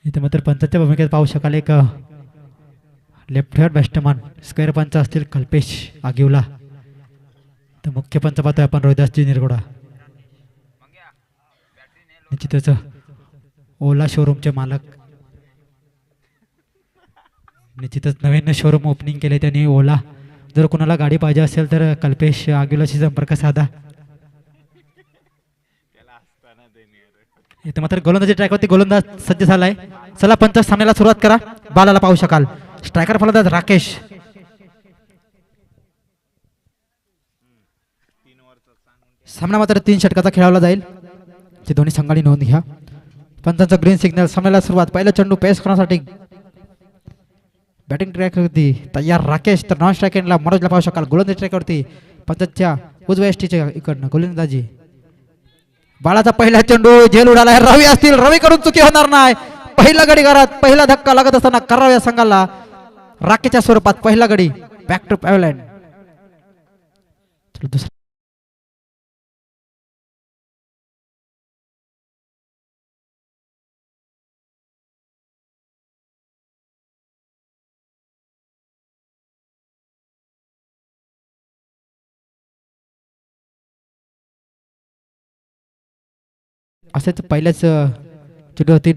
इथे मात्र पंचाच्या भूमिकेत पाहू शकाल एक लेफ्ट हँड बॅट्समन स्क्वेअर पंच असतील कल्पेश आगिवला, तर मुख्य पंच पाहतोय आपण रोहिदासजी निरगुडा. निश्चितच ओला शोरूमचे मालक, निश्चितच नवीन शोरूम ओपनिंग केले त्यांनी ओला. जर कोणाला गाडी पाहिजे असेल तर कल्पेश आगिवलाशी संपर्क साधा. इथे मात्र गोलंदाजी ट्रॅकवरती गोलंदाज सज्ज झालाय. चला पंच सामन्याला सुरुवात करा. बालाला पाहू शकाल स्ट्रायकर फलंदाज राकेश. सामना मात्र 3 षटकाचा खेळवला जाईल, ते दोन्ही संघांनी नोंद घ्या. पंचांचा ग्रीन सिग्नल. सामन्याला सुरुवात. पहिला चेंडू पेस करण्यासाठी बॅटिंग ट्रॅकवरती तयार राकेश, तर नॉन स्ट्राईक एंडला मनोजला पाहू शकाल. गोलंदाजी ट्रॅकवरती पंचांच्या उजव्या एसटीच्या इकडनं गोलंदाजी. बाळाचा पहिला चेंडू झेल उडाला. रवी असतील, रवी कडून चुकी होणार नाही. पहिला गडी घरात, पहिला धक्का लागत असताना करावा या संघाला राकेशच्या स्वरूपात पहिला गडी बॅक टू पॅव्हलँड. दुसरा असेच पहिल्याच चेंडूवरती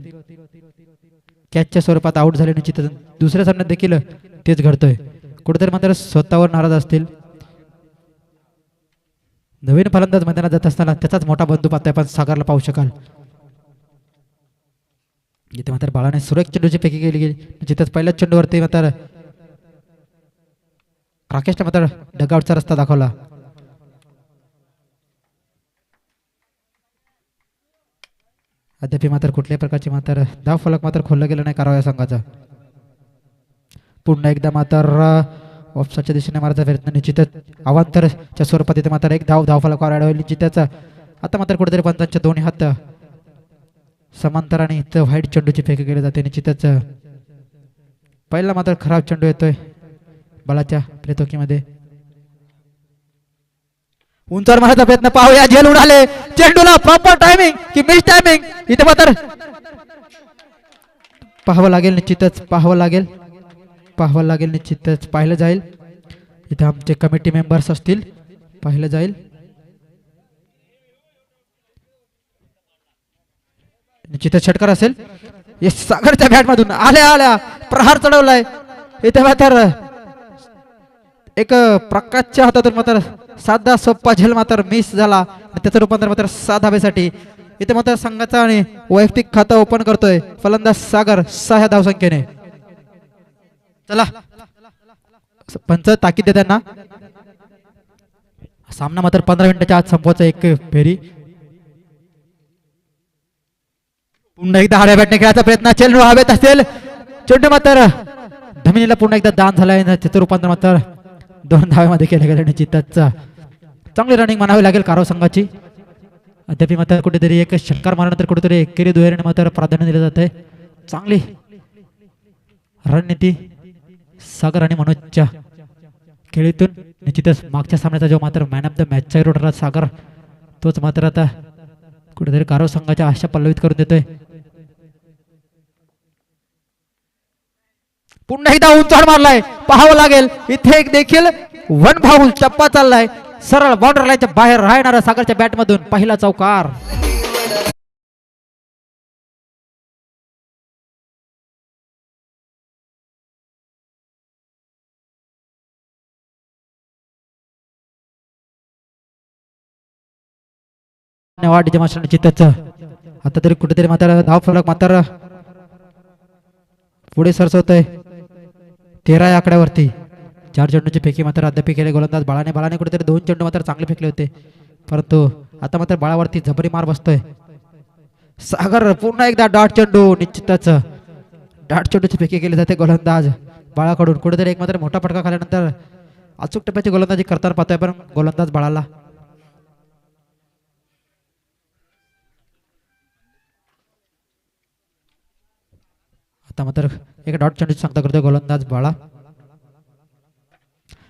कॅचच्या स्वरूपात आउट झाले. निश्चित दुसऱ्या सामन्यात देखील तेच घडतंय. कुठेतरी मात्र स्वतःवर नाराज असतील. नवीन फलंदाज मैदानात जात असताना त्याचाच मोठा बंधू पाहतोय आपण सागरला पाहू शकाल. इथे मात्र बाळाने सुरेख चेंडूची फेकी केली गेली. निश्चितच पहिल्याच चेंडूवरती मात्र राकेशने मात्र डगआउटचा रस्ता दाखवला. अद्याप मात्र कुठल्याही प्रकारचे मात्र धाव फलक मात्र खोलला गेला नाही करावा या संघाचा. पुन्हा एकदा मात्र ऑफसाईडच्या दिशेने मारायचा प्रयत्न. निश्चितच अवांतरच्या स्वरूपात इथे मात्र एक धाव फलकावर अडवली निश्चितच. आता मात्र कुठेतरी पंचांच्या दोन्ही हात समांतर आणि इथं व्हाईट चेंडूची फेकी केली जाते. निश्चितच पहिला मात्र खराब चेंडू येतोय बालाच्या प्रेतोकीमध्ये. उंचावर मारायचा प्रयत्न पाहूया. झेल उडाले. चेंडूला प्रॉपर टायमिंग की मिस टायमिंग इथे मात्र पाहावं लागेल. निश्चितच पाहावं लागेल निश्चितच पाहिलं जाईल. इथे आमचे कमिटी मेंबर्स असतील, पाहिलं जाईल. निश्चितच षटकार असेल. सागरच्या बॅट मधून आल्या प्रहार चढवलाय. इथे मात्र एक प्रकाशच्या हातातून मात्र साधा सोप्पा झेल मात्र मिस झाला. त्याचं रूपांतर मात्र 6 धावेसाठी. इथे मात्र संघाचा आणि वैयक्तिक खाता ओपन करतोय फलंदाज सागर 6 धावसंख्येने. चला पंच ताकीद देताना सामना मात्र 15 मिनिटाच्या आत संपवायचा. एक फेरी पुन्हा एकदा हाड्या बॅटने खेळायचा प्रयत्न. चेंडू हवेत असेल. चेंडू मात्र जमिनीला पुन्हा एकदा दान झालाय. त्याचं रूपांतर मात्र 2 धावेमध्ये केलं गेलं. निश्चितच चांगली रनिंग म्हणावी लागेल कारव संघाची. अद्याप मात्र कुठेतरी एक षटकार मारल्यानंतर कुठेतरी एकेरी दुहेरीने मात्र प्राधान्य दिलं जात आहे. चांगली रणनीती सागर आणि मनोजच्या खेळीतून. निश्चितच मागच्या सामन्याचा जो मात्र मॅन ऑफ द मॅचचा हिरो ठरला सागर, तोच मात्र आता कुठेतरी कारव संघाच्या आशा पल्लवित करून देतोय. पुन्हा एकदा उंचावर मारलाय. पाहावं लागेल. इथे एक देखील 1 फाऊल चप्पा चाललाय. सरळ बॉर्डर लाईनच्या बाहेर राहणारा सागरच्या बॅट मधून पहिला चौकार. निश्चितच आता तरी कुठेतरी मात्र धाव फलक मात्र पुढे सरसवतोय 13 या आकड्यावरती. 4 चेंडूची फेकी मात्र अद्याप केले गोलंदाज बाळाने कुठेतरी 2 चेंडू मात्र चांगले फेकले होते, परंतु आता मात्र बाळावरती जबरी मार बसतोय. सागर पुन्हा एकदा डॉट चेंडू. निश्चितच डॉट चेंडूची फेकी केली जाते गोलंदाज बाळाकडून. कुठेतरी एक मात्र मोठा फटका खाल्यानंतर अचूक टप्प्याची गोलंदाजी करताना पाहतोय पण गोलंदाज बाळाला. आता मात्र एक डॉट चेंडूची सांगता करतोय गोलंदाज बाळा.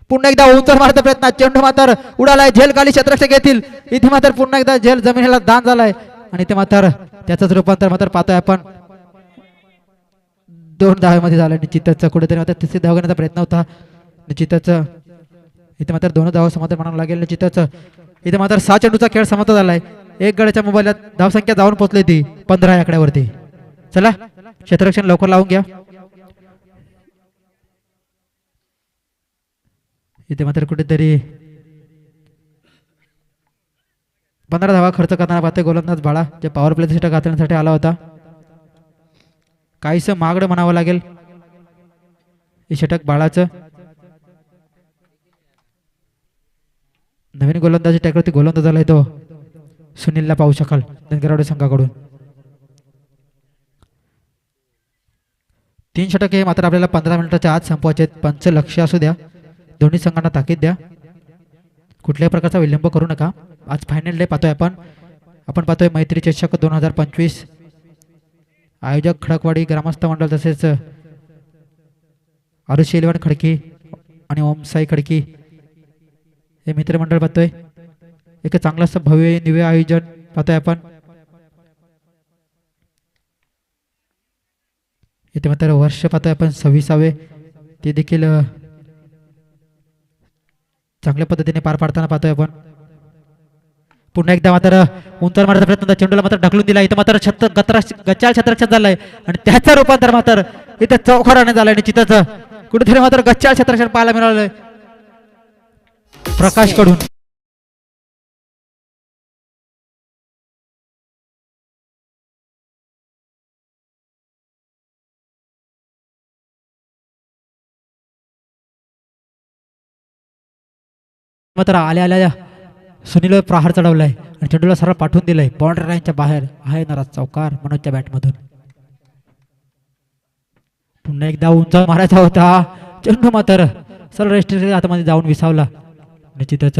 पुन्हा एकदा उंचर मारण्याचा प्रयत्न. चेंडू मात्र उडालाय. झेल खाली क्षेत्ररक्षक घेतील. इथे मात्र पुन्हा एकदा झेल जमिनीला दान झालाय आणि इथे मात्र त्याचंच रूपांतर मात्र पाहतोय आपण 2 धावांमध्ये झाला. निश्चितच कुठेतरी मात्र तिसरी धाव घेण्याचा प्रयत्न होता. निश्चितच इथे मात्र 2 धावा समाधान म्हणावं लागेल. निश्चितच इथे मात्र 6 चेंडूचा खेळ समाप्त झालाय. एक गड्याच्या मोबाईलात धावसंख्या जाऊन पोहोचली ती 15 आकड्यावरती. चला क्षेत्ररक्षण लवकर लावून घ्या. इथे मात्र कुठेतरी 15 धावा खर्च करताना पाहतोय गोलंदाज बाळा, जे पॉवर प्ले षटक हाताळण्यासाठी आला होता. काहीसं महागडं म्हणावं लागेल हे षटक बाळाचं. नवीन गोलंदाजी टॅकवरती गोलंदाज आलाय तो सुनीलला पाहू शकाल धनगरवाडी संघाकडून. 3 षटक हे मात्र आपल्याला 15 मिनिटाच्या आत संपवायचे. पंच लक्ष असू द्या, दोन्ही संघांना ताकीद द्या, कुठल्याही प्रकारचा विलंब करू नका. आज फायनल डे पाहतोय आपण पाहतोय मैत्री चषक 2025. आयोजक खडकवाडी ग्रामस्थ मंडळ तसेच आरुषी इलेव्हन खडकी आणि ओमसाई खडकी हे मित्रमंडळ पाहतोय. एक चांगलं असं भव्य दिव्य आयोजन पाहतोय आपण. इथे मात्र वर्ष पाहतोय आपण 26वे, ते देखील चांगल्या पद्धतीने पार पाडताना पाहतोय आपण. पुन्हा एकदा मात्र उंचावर मारण्याचा प्रयत्न, चेंडूला मात्र ढकलून दिला. इथं मात्र गच्चाळ क्षेत्ररक्षण झालंय आणि त्याचं रूपांतर मात्र इथं चौकाराने झालंय. निश्चितच कुठेतरी मात्र गच्चाळ क्षेत्ररक्षण पाहायला मिळालंय प्रकाश कडून. मात्र आल्या सुनील प्रहार चढवलाय आणि चेंडूला सरळ पाठवून दिलंय बाउंड्री लाईनच्या बाहेर. आहे नाराज चौकार मनोजच्या बॅटमधून. पुन्हा एकदा उंच मारायचा होता, चेंडू मात्र सरळ रेस्ट्रिक्शनच्या हातामध्ये जाऊन विसावला. निश्चितच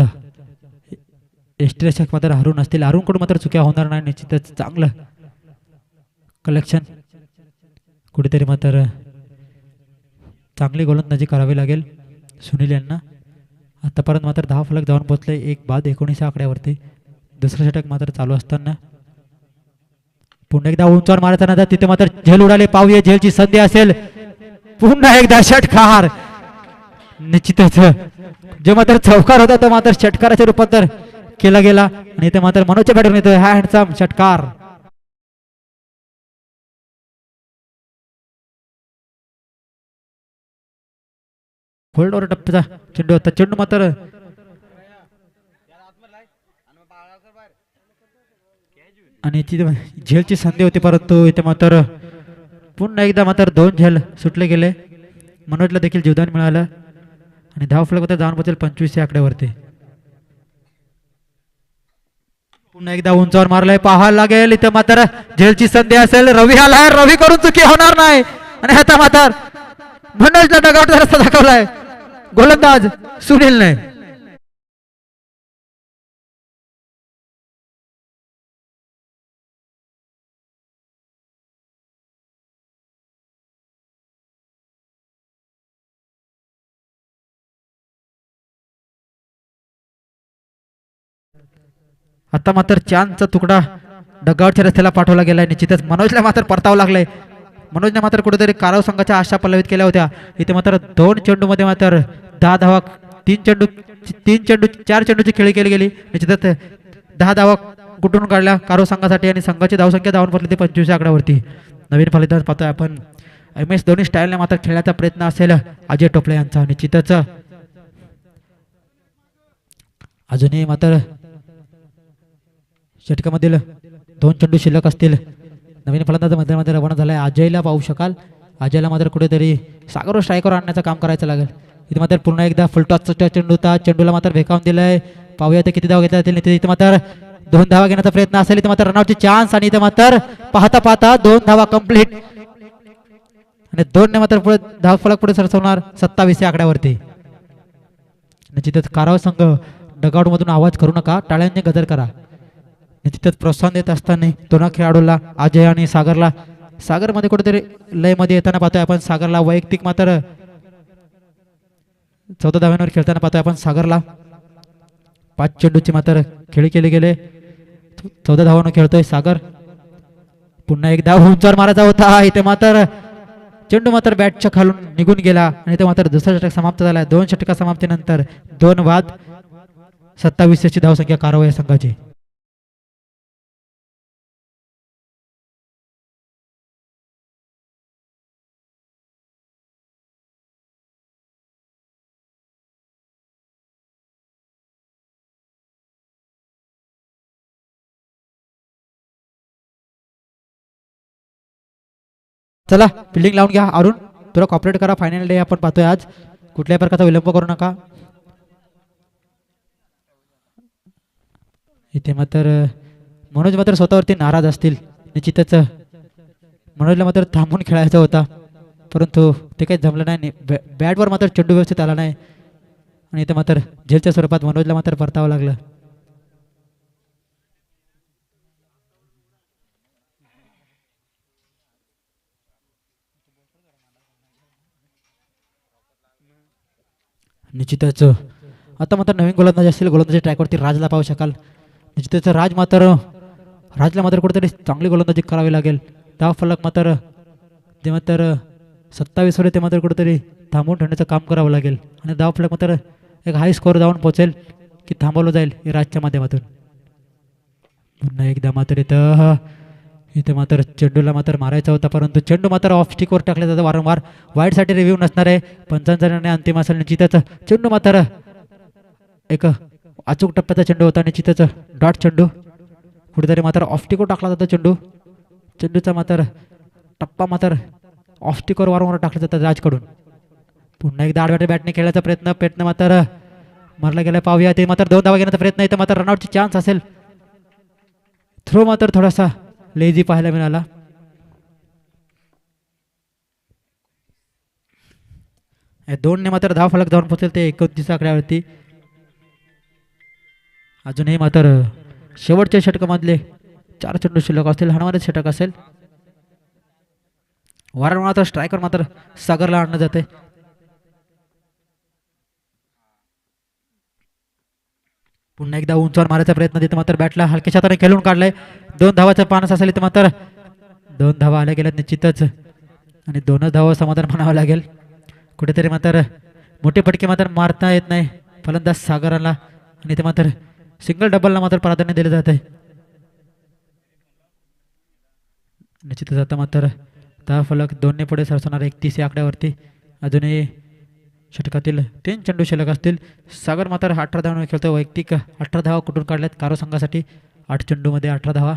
एस्ट्रेशक मात्र हरून असतील, हरून मात्र चुक्या होणार नाही. निश्चितच चांगलं कलेक्शन, कुठेतरी मात्र चांगली गोलंदाजी करावी लागेल सुनील यांना. आतापर्यंत मात्र 10 फलक जाऊन पोहोचले, 1 बाद 19 आकड्यावरती. दुसरं षटक मात्र चालू असताना पुन्हा एकदा उंचावर मारायचा ना, तिथे मात्र झेल उडाले. पाहूया झेलची संधी असेल. पुन्हा एकदा षटकार. निश्चितच जे मात्र चौकार होता तो मात्र षटकाराचे रूपांतर केला गेला आणि इथे मात्र मनोजच्या बॅटवरून येतोय हँडसम षटकार. फोल्डवर टप्प्याचा चेंडू होता, चेंडू मात्र आणि झेलची संधी होती, परंतु इथे मात्र पुन्हा एकदा मात्र 2 झेल सुटले गेले. मनोजला देखील जीवदान मिळालं आणि धाव फलक जाऊन पोहोचेल 25 आकड्यावरती. पुन्हा एकदा उंचावर मारलाय, पाहायला लागेल. इथे मात्र झेलची संधी असेल. रवी आलाय, रवी करून चुकी होणार नाही आणि आता मात्र मनोजला डगआउटचा रस्ता दाखवलाय गोलंदाज सुनीलने. आता मात्र चांदचा तुकडा डगआउटच्या रस्त्याला पाठवला गेलाय. निश्चितच मनोजला मात्र परतावं लागलंय. मनोजने मात्र कुठेतरी काराव संघाच्या आशा पल्लवित केल्या होत्या. इथे मात्र 2 चेंडू मध्ये मात्र 10 धावा, 4 चेंडूची खेळी केली गेली. निश्चितच 10 धावा कुठून काढल्या काराव संघासाठी आणि संघाची धावसंख्या धावून पडली ती 25 आकड्यावरती. नवीन फलंदाज पाहतोय आपण MS धोनी स्टाईलने मात्र खेळण्याचा प्रयत्न असेल अजय टोपले यांचा. निश्चितच अजूनही मात्र षटकामधील 2 चेंडू शिल्लक असतील. नवीन फलंदाज मध्ये रवाना झालाय. अजयला पाहू शकाल. अजयला मात्र कुठेतरी सागरवर स्ट्रायकर आणण्याचं काम करायचं लागेल. इथे मात्र पुन्हा एकदा फुलटॉसचा चेंडू होता, चेंडूला मात्र भेकावून दिलाय. पाहूया ते किती धावा घेतल्या जातील. इथे मात्र 2 धावा घेण्याचा प्रयत्न असेल. इथे मात्र रनआउटची चान्स आणि इथे मात्र पाहता 2 धावा कंप्लीट आणि 2 ने मात्र पुढे धाव फलक पुढे सरसवणार 27 आकड्यावरती. निश्चितच काराव संघ डगआउट मधून आवाज करू नका, टाळ्यांनी गजर करा. निश्चितच प्रोत्साहन देत असताना दोन खेळाडूला अजय आणि सागरला, सागर मध्ये कुठेतरी लय मध्ये येताना पाहतोय आपण. सागरला वैयक्तिक मात्र 14 धाव्यांवर खेळताना पाहतोय आपण. सागरला 5 चेंडूची मात्र खेळी केली गेले. 14 धावांवर खेळतोय सागर. पुन्हा एकदा उंचावर मारायचा होता. इथे मात्र चेंडू मात्र बॅटच्या खालून निघून गेला आणि तो मात्र दुसरा षटक समाप्त झाला. 2 षटका समाप्तीनंतर 2 बाद 27 ची धावसंख्या कारवाई संघाची. चला फिल्डिंग लावून घ्या. अरुण तुला कॉपरेट करा. फायनल डे आपण पाहतोय आज. कुठल्याही प्रकारचा विलंब करू नका. इथे मात्र मनोज मात्र स्वतःवरती नाराज असतील. निश्चितच मनोजला मात्र थांबून खेळायचा होता परंतु ते काही जमलं नाही. बॅटवर मात्र चेंडू व्यवस्थित आला नाही आणि इथे मात्र झेलच्या स्वरूपात मनोजला मात्र परतावं लागलं. निश्चितच आता मात्र नवीन गोलंदाज असतील. गोलंदाजी ट्रॅकवरती राजला पाहू शकाल. निश्चितच राजला मात्र कुठेतरी चांगली गोलंदाजी करावी लागेल. धाव फलक मात्र ते मात्र 27 वर ते मात्र कुठेतरी थांबवून ठेवण्याचं काम करावं लागेल आणि धाव फलक मात्र एक हाय स्कोअर जाऊन पोहोचेल की थांबवलं जाईल हे राजच्या माध्यमातून. पुन्हा एकदा मात्र इथे मात्र चेंडूला मात्र मारायचा होता परंतु चेंडू मात्र ऑफ स्टिकवर टाकला जातं वारंवार. वाईडसाठी रिव्ह्यू नसणार आहे. पंचांचा निर्णय अंतिम असेल. निश्चितच चेंडू मात्र एक अचूक टप्प्याचा चेंडू होता. निश्चितच डॉट चेंडू कुठेतरी मात्र ऑफ स्टिकवर टाकला जातो चेंडू. चेंडूचा मात्र टप्पा मात्र ऑफ स्टिकवर वारंवार टाकला जातं राजकडून. पुन्हा एकदा आडव्या बॅटने खेळण्याचा प्रयत्न मात्र मारला गेला. पाहूया ते मात्र 2 धावा घेण्याचा प्रयत्न. इथं मात्र रनआउटची चान्स असेल. थ्रो मात्र थोडासा लेझी पाहायला मिळाला. दोनने मात्र धाव फलक जाऊन पोहोचेल ते 29 आकड्यावरती. अजूनही मात्र शेवटच्या षटकामधले 4 चेंडू शिल्लक असतील. हाणमारीत षटक असेल. वारंवार मात्र स्ट्रायकर मात्र सागरला आणलं जाते. पुन्हा एकदा उंचावर मारायचा प्रयत्न. तिथे मात्र बॅटला हलक्याच्या हाताने खेळून काढलाय. 2 धावाचा पानस असेल. इथे मात्र 2 धावा आल्या गेल्या निश्चितच आणि 2च धावा समाधान म्हणावं लागेल. कुठेतरी मात्र मोठे फटके मात्र मारता येत नाही फलंदाज सागराला आणि इथे मात्र सिंगल डबलला मात्र प्राधान्य दिले जात आहे. निश्चितच आता मात्र धाव फलक 2ने पुढे सरसवणार 31 या आकड्यावरती. अजूनही षटकातील 3 चेंडू शिल्लक असतील. सागर मात्र 18 धावांवर खेळतो. वैयक्तिक 18 धावा कुठून काढल्यात कारो संघासाठी. 8 चेंडूमध्ये 18 धावा.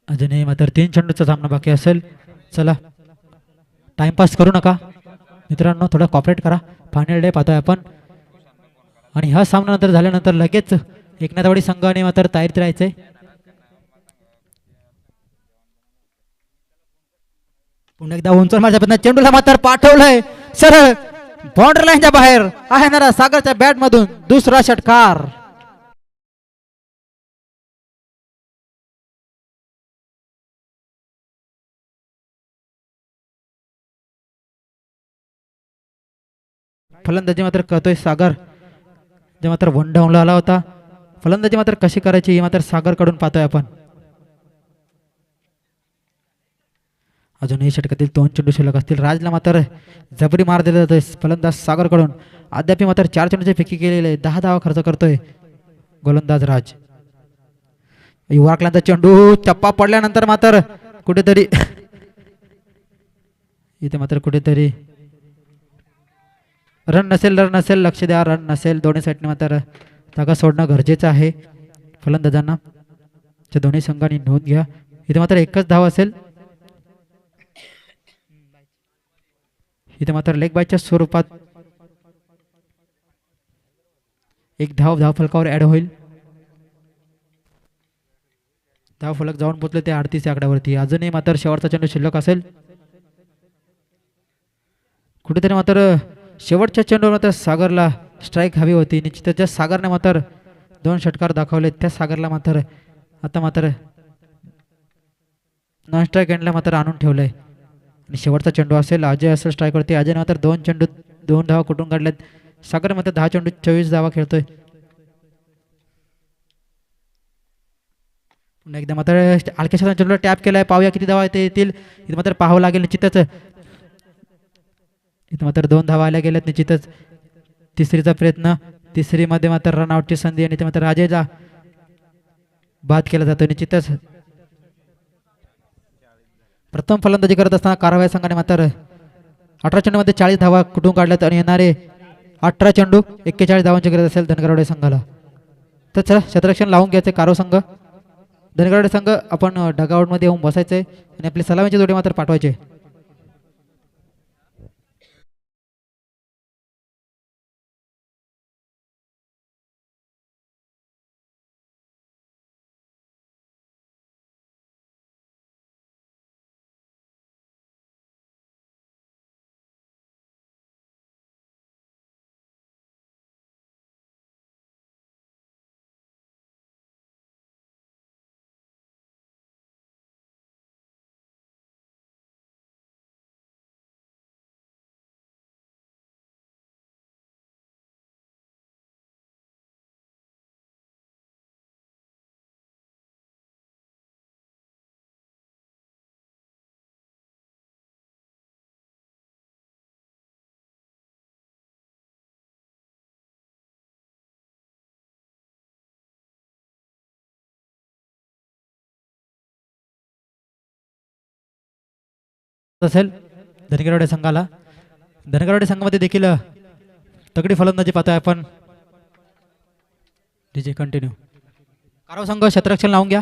अजूनही मात्र 3 चेंडूचा सामना बाकी असेल. चला टाइमपास करू नका मित्रांनो. थोडं कॉपरेट करा. फायनल डे पाहतोय आपण आणि हा सामना नंतर झाल्यानंतर लगेच एकनाथवाडी संघाने मात्र तयारीत राहायचंय. पुन्हा एकदा उंचवर मारच्या प्रयत्न. चेंडूला मात्र पाठवलंय सरळ बाउंड्री लाईनच्या बाहेर. आहे ना सागरच्या बॅट मधून दुसरा षटकार. फलंदाजी मात्र करतोय सागर. जे मात्र 1 डाऊनला आला होता. फलंदाजी मात्र कशी करायची ही मात्र सागर कडून पाहतोय आपण. अजूनही षटकातील 2 चेंडू शिल्लक असतील. राजला मात्र जबरी मार दिला जातोय फलंदाज सागर कडून. अद्याप मात्र 4 चेंडूची फेकी केलेले. 10 धावा खर्च करतोय गोलंदाज राज. युवाकल्यांचा चेंडू टप्पा पडल्यानंतर मात्र कुठेतरी इथे मात्र कुठेतरी रन नसेल. लक्ष द्या. रन नसेल. दोन्ही साईडने मात्र जागा सोडणं गरजेचं आहे फलंदाजांना. दोन्ही संघांनी नोंद घ्या. इथे मात्र एकच धाव असेल. इथे मात्र लेग बायच्या स्वरूपात एक धाव फलकावर ऍड होईल. धाव फलक जाऊन पोहोचले ते 38 आकड्यावरती. अजूनही मात्र शेवटचा चेंडू शिल्लक असेल. कुठेतरी मात्र शेवटच्या चेंडूवर मात्र सागरला स्ट्राईक हवी होती. निश्चितच ज्या सागरने मात्र 2 षटकार दाखवले त्या सागरला मात्र आता मात्र नॉन स्ट्राईक एंडला मात्र आणून ठेवलंय आणि शेवटचा चेंडू असेल. अजय असेल स्ट्राईकवरती. अजयने मात्र 2 चेंडू 2 धावा कुठून काढल्यात. सागर मात्र 10 चेंडू 24 धावा खेळतोय. पुन्हा एकदा मात्र हलक्याशा चेंडूला टॅप केलाय. पाहूया किती धावा इथे येतील. इथे मात्र पाहावं लागेल निश्चितच. इथे मात्र 2 धावा आल्या गेल्यात निश्चितच. तिसरीचा प्रयत्न. तिसरीमध्ये मात्र रनआउटची संधी आणि इथे मात्र राजेला बाद केला जातो निश्चितच. प्रथम फलंदाजी करत असताना कारवाई संघाने मात्र 18 चेंडूमध्ये 40 धावा कुठून काढल्यात आणि येणारे 18 चेंडू 41 धावांची गरज असेल धनगरवाडे संघाला. तर चला क्षेत्ररक्षण लावून घ्यायचे कारो संघ. धनगरवाडे संघ आपण डगआउटमध्ये येऊन बसायचे आणि आपली सलामीची जोडी मात्र पाठवायचे. असेल धनगरवाडे संघाला. धनगरवाडे संघामध्ये देखील तगडी फलंदाजी पाहतोय आपण. DJ continue. कारव संघ क्षेत्ररक्षण लावून घ्या.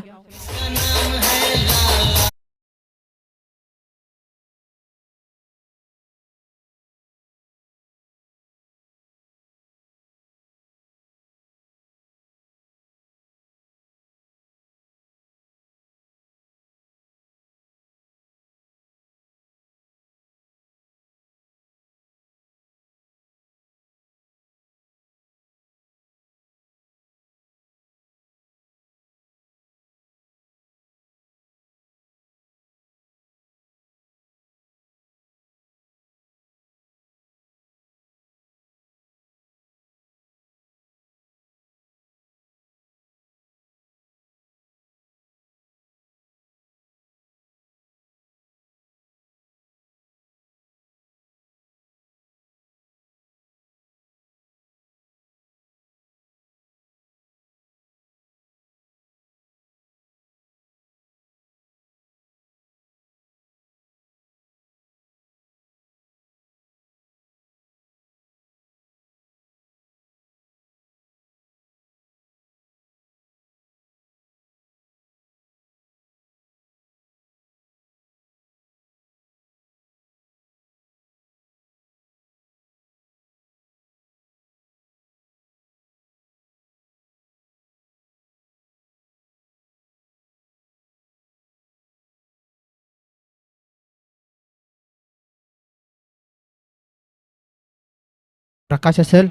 प्रकाश असेल.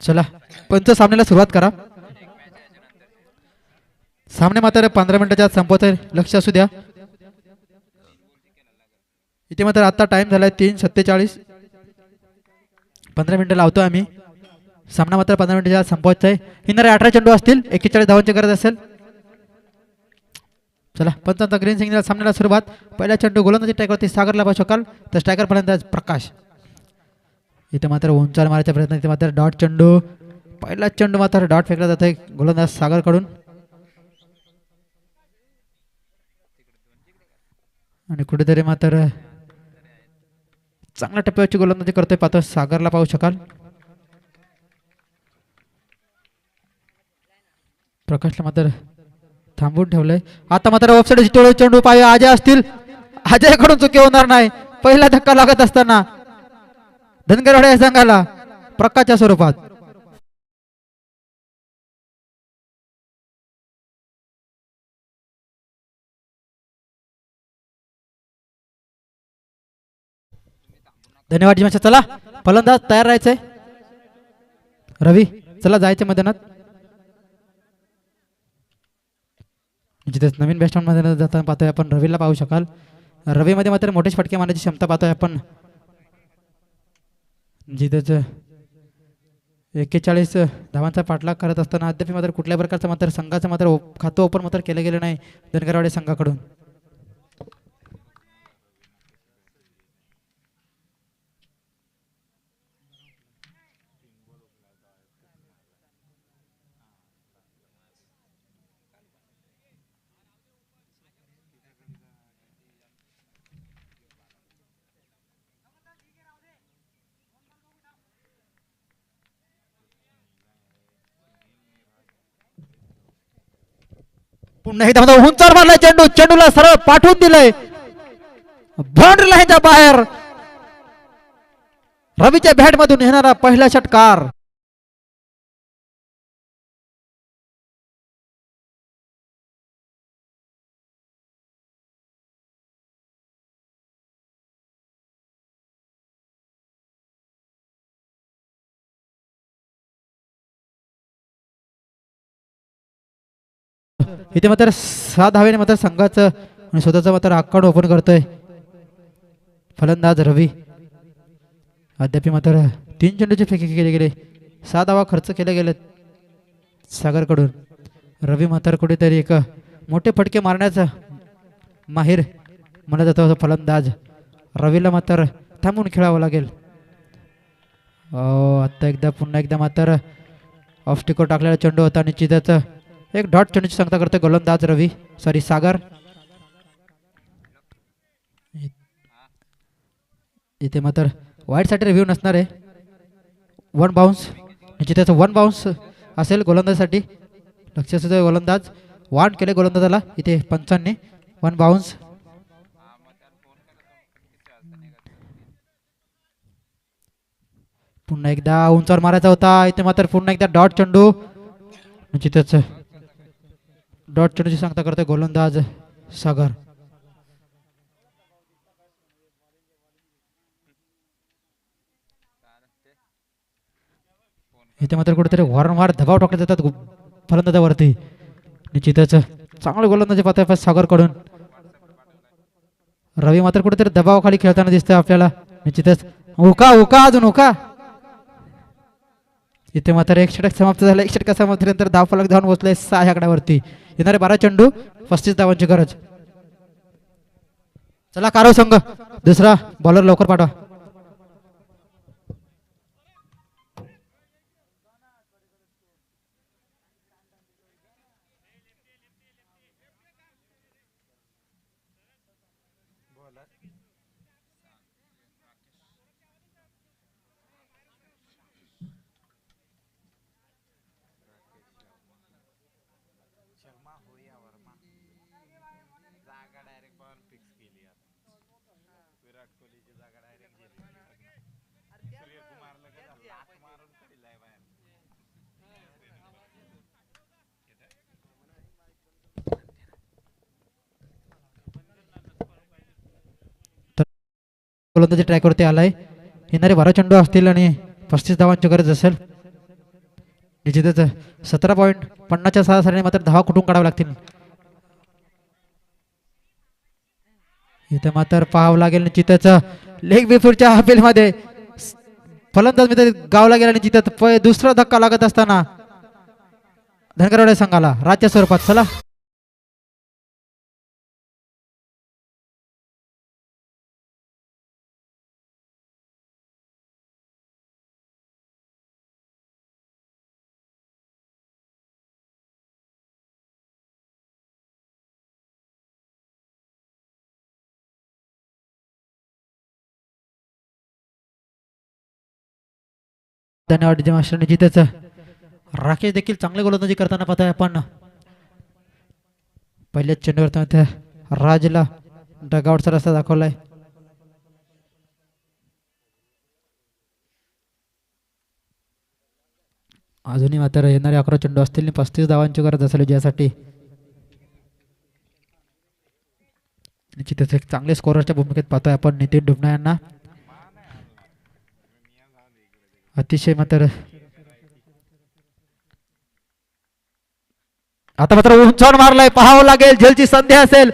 चला पंच सामन्याला सुरुवात करा. सामने मात्र 15 मिनिटाच्या आत संपवतोय. लक्ष असू द्या. इथे मात्र आता टाइम झालाय 3:47. 15 मिनिटं लावतोय आम्ही. सामना मात्र 15 मिनिटाच्या आत संपवायचा आहे. येणारे 18 चेंडू असतील. 41 धावांची गरज असेल. चला पंचांचा ग्रीन सिग्नल. सामन्याला सुरुवात. पहिला चेंडू गोलंदाजी ट्रॅकवरती सागरला पाहू शकाल. तर स्ट्रायकर फलंदाज प्रकाश. इथे मात्र उंचार मारायचा प्रयत्न. इथे मात्र डॉट चेंडू. पहिला चेंडू मात्र डॉट फेकला जातोय गोलंदाज सागर कडून. आणि कुठेतरी मात्र चांगल्या टप्प्यावरची गोलंदाजी करतोय पाहतो सागरला पाहू शकाल. प्रकाशला मात्र थांबवून ठेवलंय. आता मात्र ऑफसाइड चेंडू पाहिजे. अजय असतील. अजय कडून चुकी होणार नाही. पहिला धक्का लागत असताना धनगरवाडे संघाला प्रकाशच्या स्वरूपात. धन्यवाद जिमाशा. चला फलंदाज तयार राहायचंय. रवी चला जायचं मैदानात. जिथे नवीन बॅट्समन मध्ये जाताना पाहतोय आपण रवीला पाहू शकाल. रवीमध्ये मात्र मोठेच फटके मारण्याची क्षमता पाहतोय आपण. जिथेच 41 धावांचा पाठलाग करत असताना अद्याप मात्र कुठल्या प्रकारचं मात्र संघाचं मात्र खातं ओपन मात्र केलं गेलं नाही धनगरवाडी संघाकडून. पुन्हा एकदा उंचावर मारलाय चेंडू, चेंडूला सरळ पाठवून दिलंय बाउंड्री लाईनच्या बाहेर. रवीच्या बॅट मधून येणारा पहिला षटकार. इथे मात्र 6 धावेने मात्र संघाचं आणि स्वतःचं मात्र अकाउंट ओपन करतोय फलंदाज रवी. अद्याप मात्र 3 चेंडूचे फेके केले गेले, 6 धावा खर्च केले गेले सागरकडून. रवी मात्र कुठेतरी एक मोठे फटके मारण्याचा माहिर म्हणत जातो फलंदाज. रवीला मात्र थांबून खेळावं लागेल. आता एकदा पुन्हा एकदा मात्र ऑफस्टिकवर टाकलेला चेंडू होता निश्चितच एक डॉट चेंडूची सांगता करतोय गोलंदाज रवी सागर. इथे मात्र वाईट साठी रिव्ह्यू नसणार आहे. 1 बाउन्स निश्चितच 1 बाउन्स असेल गोलंदाजसाठी. लक्ष असू गोलंदाज वान केले गोलंदाजाला इथे पंचांनी 1 बाउन्स. पुन्हा एकदा उंचावर मारायचा होता इथे मात्र पुन्हा एकदा डॉट चेंडू निश्चितच डॉट चेंडूची सांगता करतोय गोलंदाज सागर. इथे मात्र कुठेतरी वारंवार दबाव टाकले जातात फलंदाजावरती. निश्चितच चांगलं गोलंदाजी पाहतोय सागर कडून. रवी मात्र कुठेतरी दबावाखाली खेळताना दिसतोय आपल्याला. निश्चितच उका अजून उका. इथे मात्र एक षटक समाप्त झालं. एक षटक समाप्त झाल्यानंतर धावफलक धावून बसलाय 6 आकड्यावरती. येणारे 12 चेंडू 35 धावांची गरज. चला कारो संघ दुसरा बॉलर लवकर पाठवा. गोलंदाजी ट्रॅकवरती आलाय. येणारे 12 चेंडू असतील आणि 35 धावांची गरज असेल. निश्चितच 17.50च्या 6 साली मात्र धावा कुठून काढाव्या लागतील. इथे मात्र पाहावं लागेल निश्चितच लेग बिफोरच्या अपील मध्ये फलंदाज मित्र गावला गेला. निश्चितच दुसरा धक्का लागत असताना धनगरवाडी संघाला राज्य स्वरूपात. चला धन्यवाद मास्टर. निश्चितच राकेश देखील चांगले गोलंदाजी करताना पाहताय आपण. पहिल्याच चेंडूवर राजला डगआउटचा रस्ता दाखवलाय. अजूनही मात्र येणारे 11 चेंडू असतील 35 धावांची गरज असेल ज्यासाठी. निश्चितच एक चांगले स्कोररच्या भूमिकेत पाहतोय आपण नितीन डुबना यांना. अतिशय मात्र आता मात्र उंचावर मारलाय. पाहावं लागेल झेलची संधी असेल.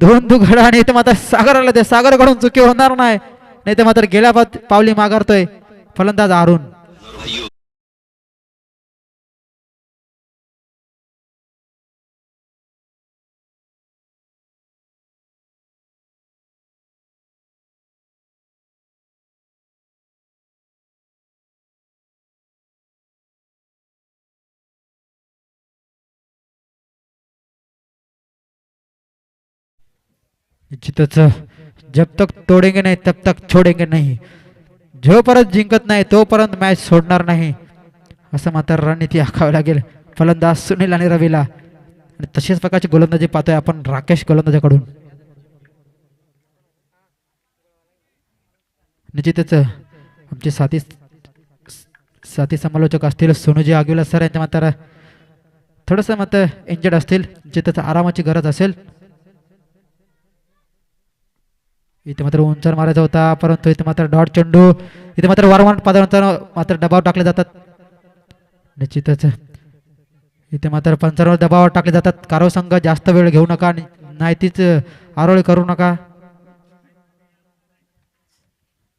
2 दुघडा आणि इथे मात्र सागरला ते सागरकडून चुकी होणार नाही. नाही ते मात्र गेल्या पावली माघारतोय फलंदाज अरुण. निश्चितच जब तक तोडेंगे नाही तब तक छोडेंगे नाही. जोपर्यंत जिंकत नाही तोपर्यंत मॅच सोडणार नाही असं मात्र रणनीती आखावी लागेल फलंदाज सुनील आणि रवीला. आणि तशाच प्रकारची गोलंदाजी पाहतोय आपण राकेश गोलंदाजाकडून. निश्चितच आमचे साथी समालोचक असतील सोनूजी आगीला सर यांच्या मात्र थोडंसं मत इंजर्ड असतील जिथं आरामाची गरज असेल. इथे मात्र उंचार मारायचा होता परंतु इथे मात्र डॉट चेंडू इथे मात्र वारंवार पादांवर मात्र दबाव टाकले जातात. निश्चितच इथे मात्र पंचांवर दबाव टाकले जातात. कारो संघ जास्त वेळ घेऊ नका नाही तीच आरोळी करू नका.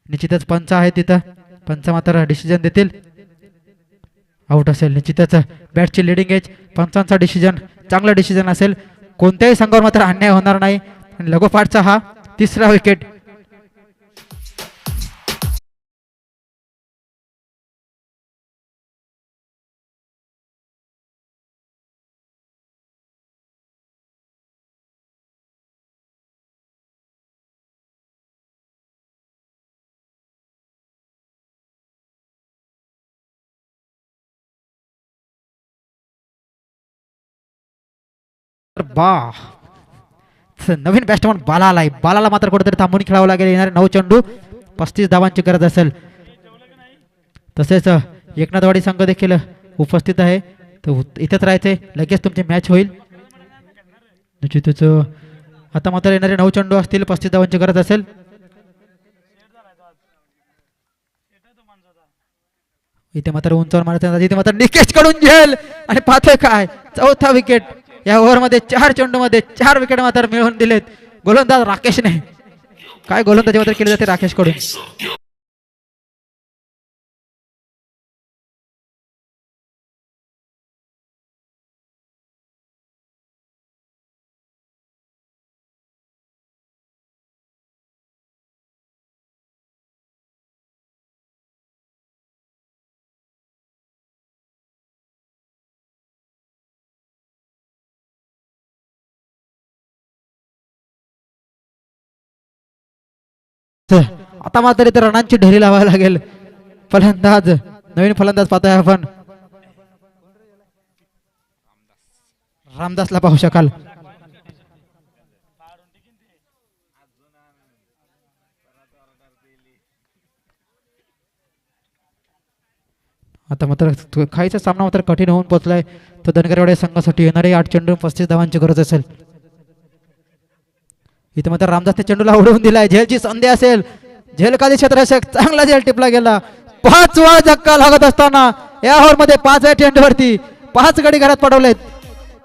निश्चितच पंच आहे तिथं पंच मात्र डिसिजन देतील. आउट असेल निश्चितच बॅटची लिडिंग एज पंचांचा डिसिजन चांगला डिसिजन असेल. कोणत्याही संघावर मात्र अन्याय होणार नाही. आणि लगोपाठचा हा तिसरा विकेट. बा नवीन बॅट्समन बाला आलाय. बालाला मात्र कुठेतरी थांबून खेळावं लागेल. येणारे 9 चेंडू 35 धावांची गरज असेल. तसेच एकनाथवाडी संघ देखील उपस्थित आहे तर इथेच राहायचे लगेच तुमची मॅच होईल. निश्चितच आता मात्र येणारे 9 चेंडू असतील 35 धावांची गरज असेल. इथे मात्र उंचावर मारायचं इथे मात्र निकेश कडून झेल आणि पाहतोय काय चौथा विकेट. या ओव्हर मध्ये 4 चेंडू मध्ये 4 विकेट मात्र मिळवून दिलेत गोलंदाज राकेशने. काय गोलंदाजी मात्र केली जाते राकेश कडून. आता मात्र इथे रनांची ढेरी लावायला लागेल. फलंदाज नवीन फलंदाज पाहतोय आपण रामदासला पाहू शकाल. आता मात्र खाईचा सामना मात्र कठीण होऊन पोहोचलाय. तो धनगरवाडे संघासाठी येणारे 8 चेंडू 35 धावांची गरज असेल. इथे मात्र रामदासने चेंडूला उडवून दिलाय. झेलची संधी असेल. झेल का क्षेत्ररक्षक चांगला झेल टिपला गेला. 5 वेळा धक्का लागत असताना या ओव्हर मध्ये 5 चेंडूवरती 5 गडी घरात पडवलेत.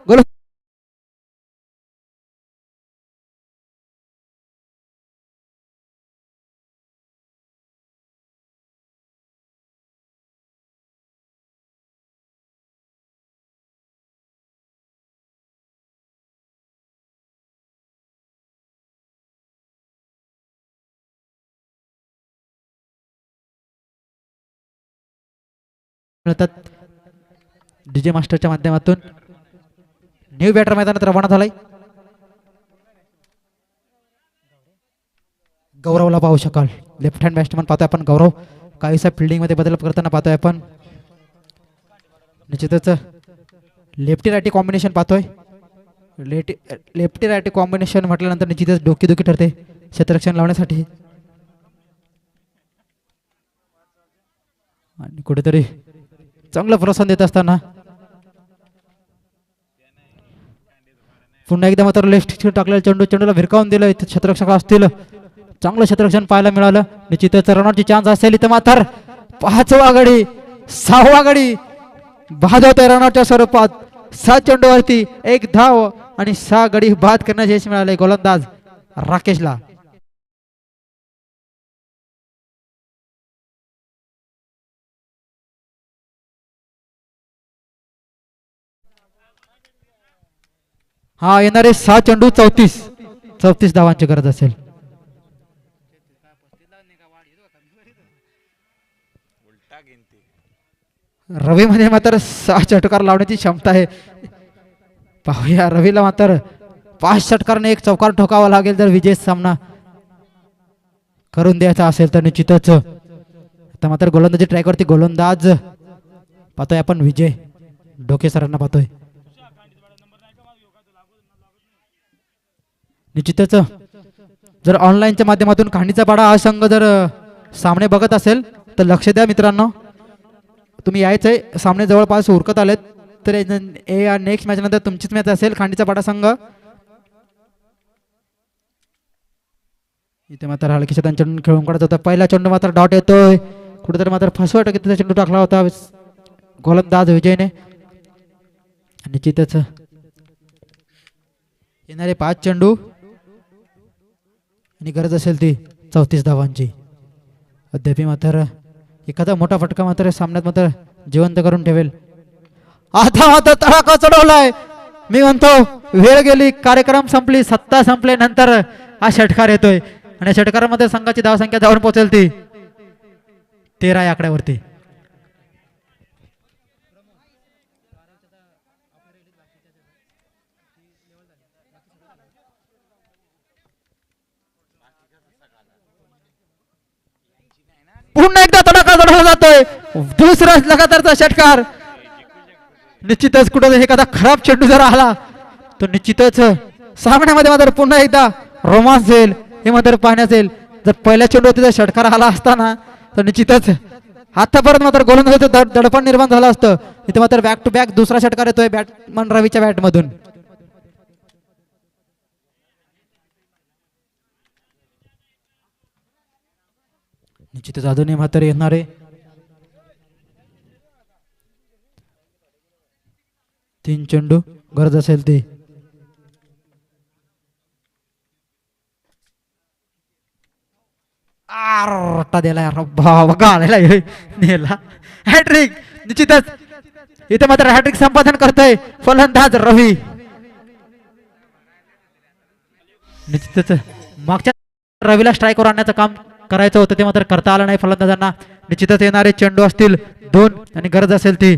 गोल डीजे मास्टरच्या माध्यमातून न्यू बॅटर मैदानात रवाना झालाय. गौरवला पाहू शकाल. लेफ्ट हँड बॅट्समन पाहतोय आपण गौरव. काहीसा फिल्डिंग मध्ये बदल करताना पाहतोय आपण. निश्चितच लेफ्टी रायटी कॉम्बिनेशन पाहतोय. लेफ्टी रायटी कॉम्बिनेशन म्हटल्यानंतर निश्चितच डोकीदुखी ठरते क्षेत्ररक्षण लावण्यासाठी. आणि कुठेतरी चांगलं प्रोत्साहन देत असताना पुन्हा एकदा मात्र लेफ्ट टाकलेला चेंडूला भिरकावून दिलं. इथे क्षेत्ररक्षक असतील चांगलं क्षेत्ररक्षण पाहायला मिळालं. निश्चितच रनआउटची चान्स असेल. इथं मात्र 5वा गडी 6वा गडी बाद होतोय रनआउटच्या स्वरूपात. 7 चेंडूवरती 1 धाव आणि 6 गडी बाद करण्याचे यश मिळाले गोलंदाज राकेशला. हा येणारे 6 चेंडू 34 धावांची गरज असेल. रवी मध्ये मात्र 6 षटकार लावण्याची क्षमता आहे. पाहूया रवीला मात्र 5 षटकाराने एक चौकार ठोकावा लागेल जर विजय सामना करून द्यायचा असेल तर निश्चितच. आता मात्र गोलंदाजी ट्रॅकवरती गोलंदाज पाहतोय आपण विजय ढोके सरांना पाहतोय. निश्चितच जर ऑनलाईनच्या माध्यमातून खांडीचा पाडा हा संघ जर सामने बघत असेल तर लक्ष द्या मित्रांनो. तुम्ही यायचंय, सामने जवळपास उरकत आलेत तर नेक्स्ट मॅच नंतर तुमचीच मॅच असेल खांडीचा पाडा संघ. इथे मात्र हलकीशा चेंडू खेळून काढत होता. पहिला चेंडू मात्र डॉट येतोय कुठेतरी, मात्र फसवा टक्के चेंडू टाकला होता गोलंदाज विजयने. निश्चितच येणारे 5 चेंडू आणि गरज असेल ती 34 धावांची. अद्याप मात्र एखादा मोठा फटका मात्र सामन्यात मात्र जिवंत करून ठेवेल. आता मात्र तडाखा चढवलाय. मी म्हणतो वेळ गेली, कार्यक्रम संपली, सत्ता संपल्यानंतर हा षटकार येतोय आणि षटकारामध्ये संघाची धावसंख्या जाऊन पोहोचेल ती 13 या आकड्यावरती. पुन्हा एकदा तडाखा चढवला जातोय, दुसरा लगातारचा षटकार. निश्चितच कुठं एखादा खराब चेंडू जर आला तर निश्चितच सामन्यामध्ये मात्र पुन्हा एकदा रोमांस येईल हे मात्र पाहण्यात येईल. जर पहिल्या चेंडूवरती जर षटकार आला असताना तर निश्चितच आतापर्यंत मात्र गोलंदाजीचं दडपण निर्माण झालं असतं. इथे मात्र बॅक टू बॅक दुसरा षटकार येतोय बॅट्समन रवीच्या बॅटमधून. निश्चितच अजूनही मात्र येणारे 3 चेंडू गरज असेल ती. रट्टा दिलाय नेला हॅट्रिक. निश्चितच इथे मात्र हॅट्रिक संपादन करतोय फलंदाज रवी. निश्चितच मागच्या रवीला स्ट्राईकवर आणण्याचं काम करायचं होतं ते मात्र करता आलं नाही फलंदाजांना. निश्चितच येणारे चेंडू असतील 2 आणि गरज असेल ती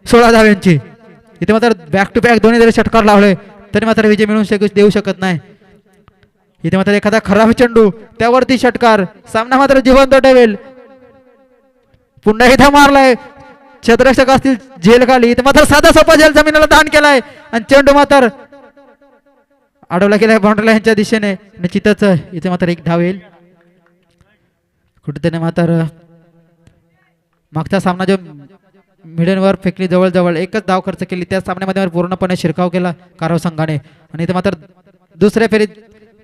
16 धाव्यांची. इथे मात्र बॅक टू बॅक दोन्ही जरी षटकार लावले तरी मात्र विजय मिळवून देऊ शकत नाही. इथे मात्र एखादा खराब चेंडू त्यावरती षटकार, सामना मात्र जिवंत ठेवेल. पुन्हा इथे मारलाय, क्षेत्ररक्षक असतील झेल खाली. इथे मात्र साधा सोपा झेल जमिनीला दान केलाय आणि चेंडू मात्र अडवला गेलाय बाउंड्री लाईनच्या दिशेने. निश्चितच इथे मात्र 1 धाव येईल. कुठेतरी मात्र मागचा सामना जो मिडनवर फेकली जवळजवळ 1च धाव खर्च केली, त्या सामन्यामध्ये पूर्णपणे शिरकाव केला काराव संघाने आणि इथे मात्र दुसऱ्या फेरीत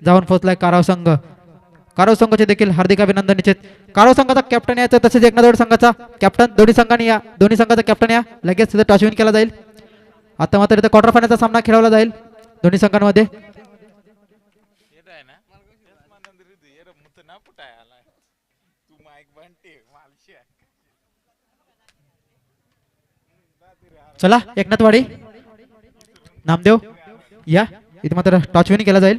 जाऊन पोहोचलाय काराव संघ. काराव संघाचे देखील हार्दिक अभिनंदन. निश्चित काराव संघाचा कॅप्टन यायचं, तसेच एकनाथोड संघाचा कॅप्टन दोन्ही संघांनी या दोन्ही संघाचा कॅप्टन या लगेच तिथे टॉस विन केला जाईल. आता मात्र इथे क्वार्टर फायनलचा सामना खेळवला जाईल दोन्ही संघांमध्ये. चला एकनाथवाडी नामदेव या, इथे मात्र टॉस विन केला जाईल.